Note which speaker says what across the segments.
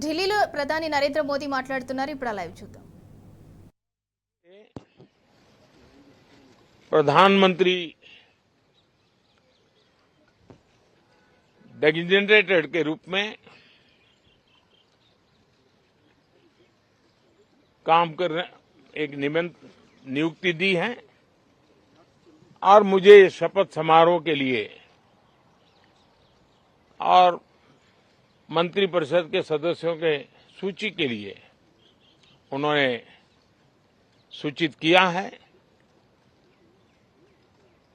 Speaker 1: ఢిల్లీలో ప్రధాని నరేంద్ర మోదీ మాట్లాడుతున్నారు. ఇప్పుడు ఆ లైవ్ చూద్దాం.
Speaker 2: प्रधानमंत्री डेजिग्नेटेड के रूप में काम कर एक नियुक्ति दी है और मुझे शपथ समारोह के लिए और मंत्रिपरिषद के सदस्यों के सूची के लिए उन्होंने सूचित किया है।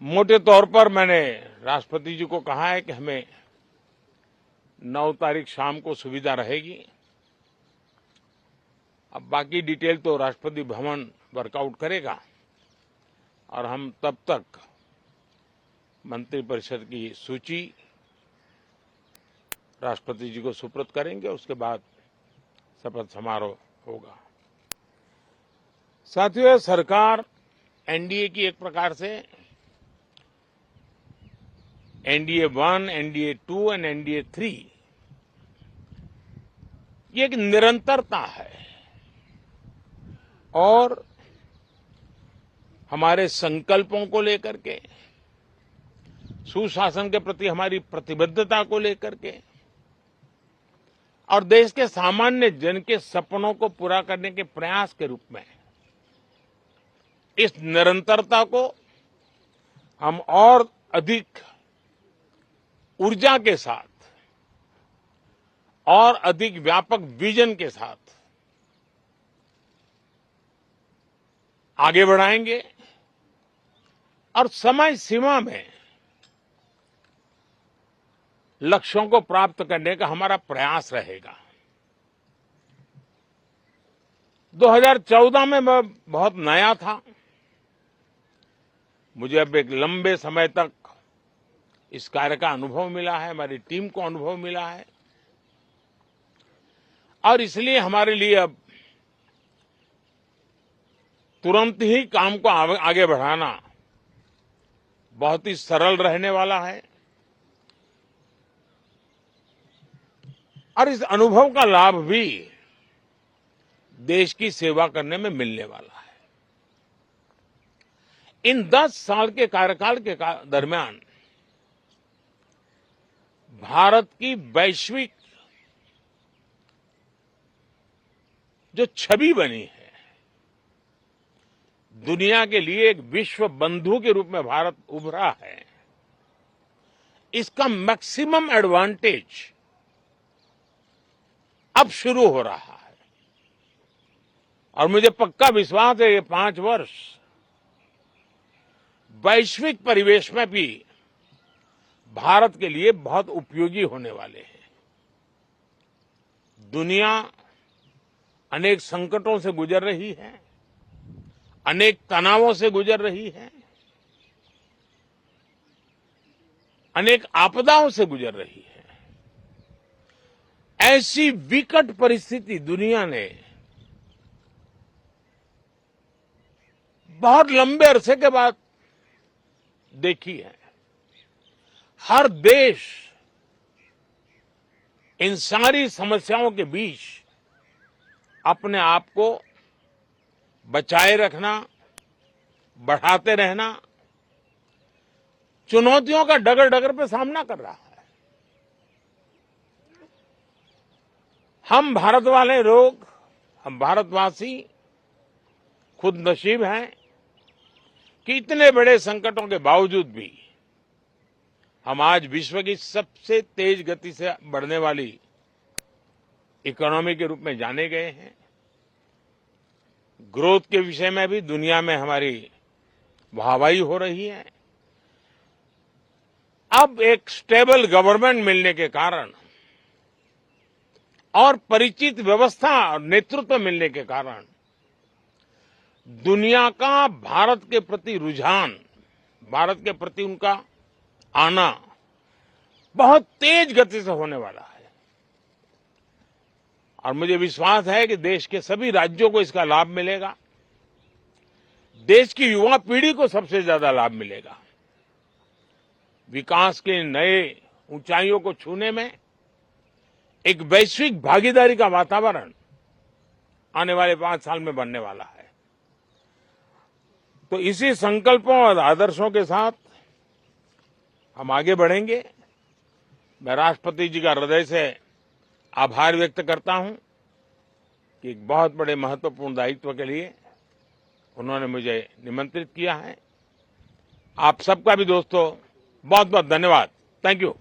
Speaker 2: मोटे तौर पर मैंने राष्ट्रपति जी को कहा है कि हमें 9 तारीख शाम को सुविधा रहेगी। अब बाकी डिटेल तो राष्ट्रपति भवन वर्कआउट करेगा और हम तब तक मंत्रिपरिषद की सूची राष्ट्रपति जी को सुपुर्द करेंगे। उसके बाद शपथ समारोह होगा। साथियों, सरकार एनडीए की एक प्रकार से एनडीए 1, एनडीए 2 और एनडीए 3 ये एक निरंतरता है और हमारे संकल्पों को लेकर के, सुशासन के प्रति हमारी प्रतिबद्धता को लेकर के और देश के सामान्य जन के सपनों को पूरा करने के प्रयास के रूप में इस निरंतरता को हम और अधिक ऊर्जा के साथ और अधिक व्यापक विजन के साथ आगे बढ़ाएंगे और समय सीमा में लक्ष्यों को प्राप्त करने का हमारा प्रयास रहेगा। 2014 में मैं बहुत नया था। मुझे अब एक लंबे समय तक इस कार्य का अनुभव मिला है, हमारी टीम को अनुभव मिला है और इसलिए हमारे लिए अब तुरंत ही काम को आगे बढ़ाना बहुत ही सरल रहने वाला है और इस अनुभव का लाभ भी देश की सेवा करने में मिलने वाला है। इन 10 साल के कार्यकाल के दरमियान भारत की वैश्विक जो छवि बनी है, दुनिया के लिए एक विश्व बंधु के रूप में भारत उभरा है, इसका मैक्सिमम एडवांटेज अब शुरू हो रहा है और मुझे पक्का विश्वास है ये 5 वर्ष वैश्विक परिवेश में भी भारत के लिए बहुत उपयोगी होने वाले हैं। दुनिया अनेक संकटों से गुजर रही है, अनेक तनावों से गुजर रही है, अनेक आपदाओं से गुजर रही है। ऐसी विकट परिस्थिति दुनिया ने बहुत लंबे अरसे के बाद देखी है। हर देश इन सारी समस्याओं के बीच अपने आप को बचाए रखना, बढ़ाते रहना, चुनौतियों का डगर डगर पे सामना कर रहा है। हम भारत वाले लोग, हम भारतवासी खुद नसीब हैं कि इतने बड़े संकटों के बावजूद भी हम आज विश्व की सबसे तेज गति से बढ़ने वाली इकोनॉमी के रूप में जाने गए हैं। ग्रोथ के विषय में भी दुनिया में हमारी वाहवाही हो रही है। अब एक स्टेबल गवर्नमेंट मिलने के कारण और परिचित व्यवस्था और नेतृत्व मिलने के कारण दुनिया का भारत के प्रति रुझान, भारत के प्रति उनका आना बहुत तेज गति से होने वाला है और मुझे विश्वास है कि देश के सभी राज्यों को इसका लाभ मिलेगा। देश की युवा पीढ़ी को सबसे ज्यादा लाभ मिलेगा। विकास के नए ऊंचाइयों को छूने में एक वैश्विक भागीदारी का वातावरण आने वाले 5 साल में बनने वाला है। तो इसी संकल्पों और आदर्शों के साथ हम आगे बढ़ेंगे। मैं राष्ट्रपति जी का हृदय से आभार व्यक्त करता हूं कि एक बहुत बड़े महत्वपूर्ण दायित्व के लिए उन्होंने मुझे निमंत्रित किया है। आप सबका भी दोस्तों बहुत बहुत धन्यवाद। Thank you.